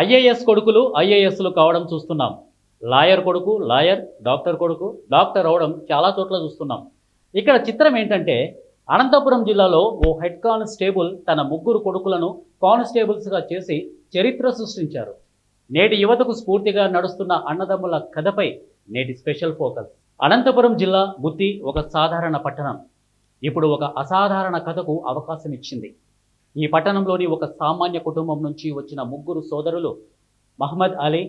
IAS కొడుకులు ఐఏఎస్లు కావడం చూస్తున్నాం. లాయర్ కొడుకు లాయర్, డాక్టర్ కొడుకు డాక్టర్ అవడం చాలా చోట్ల చూస్తున్నాం. ఇక్కడ చిత్రం ఏంటంటే, అనంతపురం జిల్లాలో ఓ హెడ్ కానిస్టేబుల్ తన ముగ్గురు కొడుకులను కానిస్టేబుల్స్గా చేసి చరిత్ర సృష్టించారు. నేటి యువతకు స్ఫూర్తిగా నడుస్తున్న అన్నదమ్ముల కథపై నేటి స్పెషల్ ఫోకస్. అనంతపురం జిల్లా గుత్తి ఒక సాధారణ పట్టణం. ఇప్పుడు ఒక అసాధారణ కథకు అవకాశం ఇచ్చింది. ఈ పట్టణంలోని ఒక సామాన్య కుటుంబం నుంచి వచ్చిన ముగ్గురు సోదరులు మహమ్మద్ అలీ,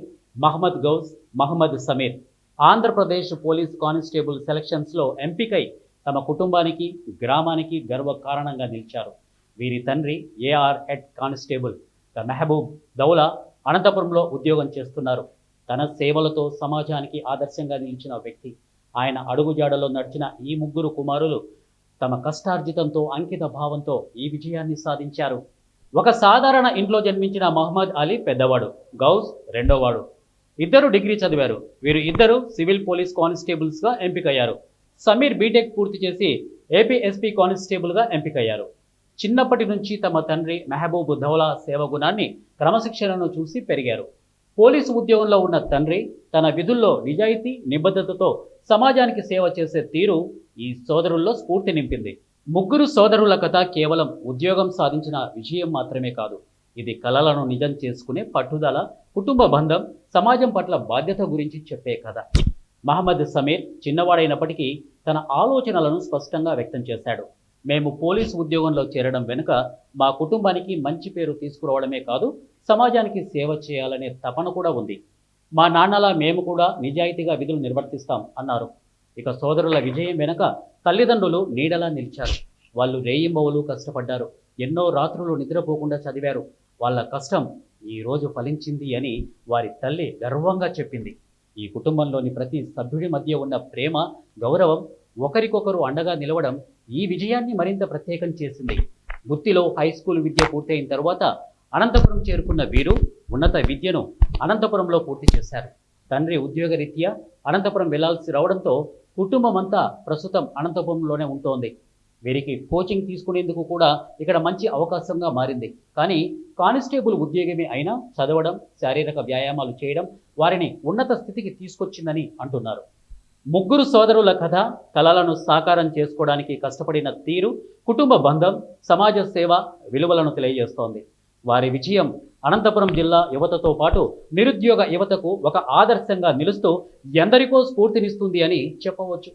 మహమ్మద్ గౌస్, మహమ్మద్ సమీర్ ఆంధ్రప్రదేశ్ పోలీస్ కానిస్టేబుల్ సెలక్షన్స్లో ఎంపికై తమ కుటుంబానికి, గ్రామానికి గర్వకారణంగా నిలిచారు. వీరి తండ్రి AR head constable Mehboob Daula అనంతపురంలో ఉద్యోగం చేస్తున్నారు. తన సేవలతో సమాజానికి ఆదర్శంగా నిలిచిన వ్యక్తి. ఆయన అడుగుజాడలో నడిచిన ఈ ముగ్గురు కుమారులు తమ కష్టార్జితంతో, అంకిత భావంతో ఈ విజయాన్ని సాధించారు. ఒక సాధారణ ఇంట్లో జన్మించిన మహమ్మద్ అలీ పెద్దవాడు, గౌస్ రెండోవాడు. ఇద్దరు డిగ్రీ చదివారు. వీరు ఇద్దరు సివిల్ పోలీస్ కానిస్టేబుల్స్గా ఎంపికయ్యారు. సమీర్ బీటెక్ పూర్తి చేసి ఏపీఎస్పీ కానిస్టేబుల్గా ఎంపికయ్యారు. చిన్నప్పటి నుంచి తమ తండ్రి మెహబూబ్ దౌలా సేవగుణాన్ని, క్రమశిక్షణను చూసి పెరిగారు. పోలీసు ఉద్యోగంలో ఉన్న తండ్రి తన విధుల్లో నిజాయితీ, నిబద్ధతతో సమాజానికి సేవ చేసే తీరు ఈ సోదరుల్లో స్ఫూర్తి నింపింది. ముగ్గురు సోదరుల కథ కేవలం ఉద్యోగం సాధించిన విజయం మాత్రమే కాదు. ఇది కలలను నిజం చేసుకునే పట్టుదల, కుటుంబ బంధం, సమాజం పట్ల బాధ్యత గురించి చెప్పే కథ. మహమ్మద్ సమీర్ చిన్నవాడైనప్పటికీ తన ఆలోచనలను స్పష్టంగా వ్యక్తం చేశాడు. మేము పోలీసు ఉద్యోగంలో చేరడం వెనుక మా కుటుంబానికి మంచి పేరు తీసుకురావడమే కాదు, సమాజానికి సేవ చేయాలనే తపన కూడా ఉంది. మా నాన్నలా మేము కూడా నిజాయితీగా విధులు నిర్వర్తిస్తాం అన్నారు. ఇక సోదరుల విజయం వెనుక తల్లిదండ్రులు నీడలా నిలిచారు. వాళ్ళు రేయింబవలు కష్టపడ్డారు. ఎన్నో రాత్రులు నిద్రపోకుండా చదివారు. వాళ్ళ కష్టం ఈరోజు ఫలించింది అని వారి తల్లి గర్వంగా చెప్పింది. ఈ కుటుంబంలోని ప్రతి సభ్యుడి మధ్య ఉన్న ప్రేమ, గౌరవం, ఒకరికొకరు అండగా నిలవడం ఈ విజయాన్ని మరింత ప్రత్యేకం చేసింది. గుత్తిలో హై స్కూల్ విద్య పూర్తయిన తర్వాత అనంతపురం చేరుకున్న వీరు ఉన్నత విద్యను అనంతపురంలో పూర్తి చేశారు. తండ్రి ఉద్యోగరీత్యా అనంతపురం వెళ్లాల్సి రావడంతో కుటుంబం అంతా ప్రస్తుతం అనంతపురంలోనే ఉంటోంది. వీరికి కోచింగ్ తీసుకునేందుకు కూడా ఇక్కడ మంచి అవకాశంగా మారింది. కానీ కానిస్టేబుల్ ఉద్యోగమే అయినా చదవడం, శారీరక వ్యాయామాలు చేయడం వారిని ఉన్నత స్థితికి తీసుకొచ్చిందని అంటున్నారు. ముగ్గురు సోదరుల కథ కలలను సాకారం చేసుకోవడానికి కష్టపడిన తీరు, కుటుంబ బంధం, సమాజ సేవ విలువలను తెలియజేస్తోంది. వారి విజయం అనంతపురం జిల్లా యువతతో పాటు నిరుద్యోగ యువతకు ఒక ఆదర్శంగా నిలుస్తూ ఎందరికో స్ఫూర్తినిస్తుంది అని చెప్పవచ్చు.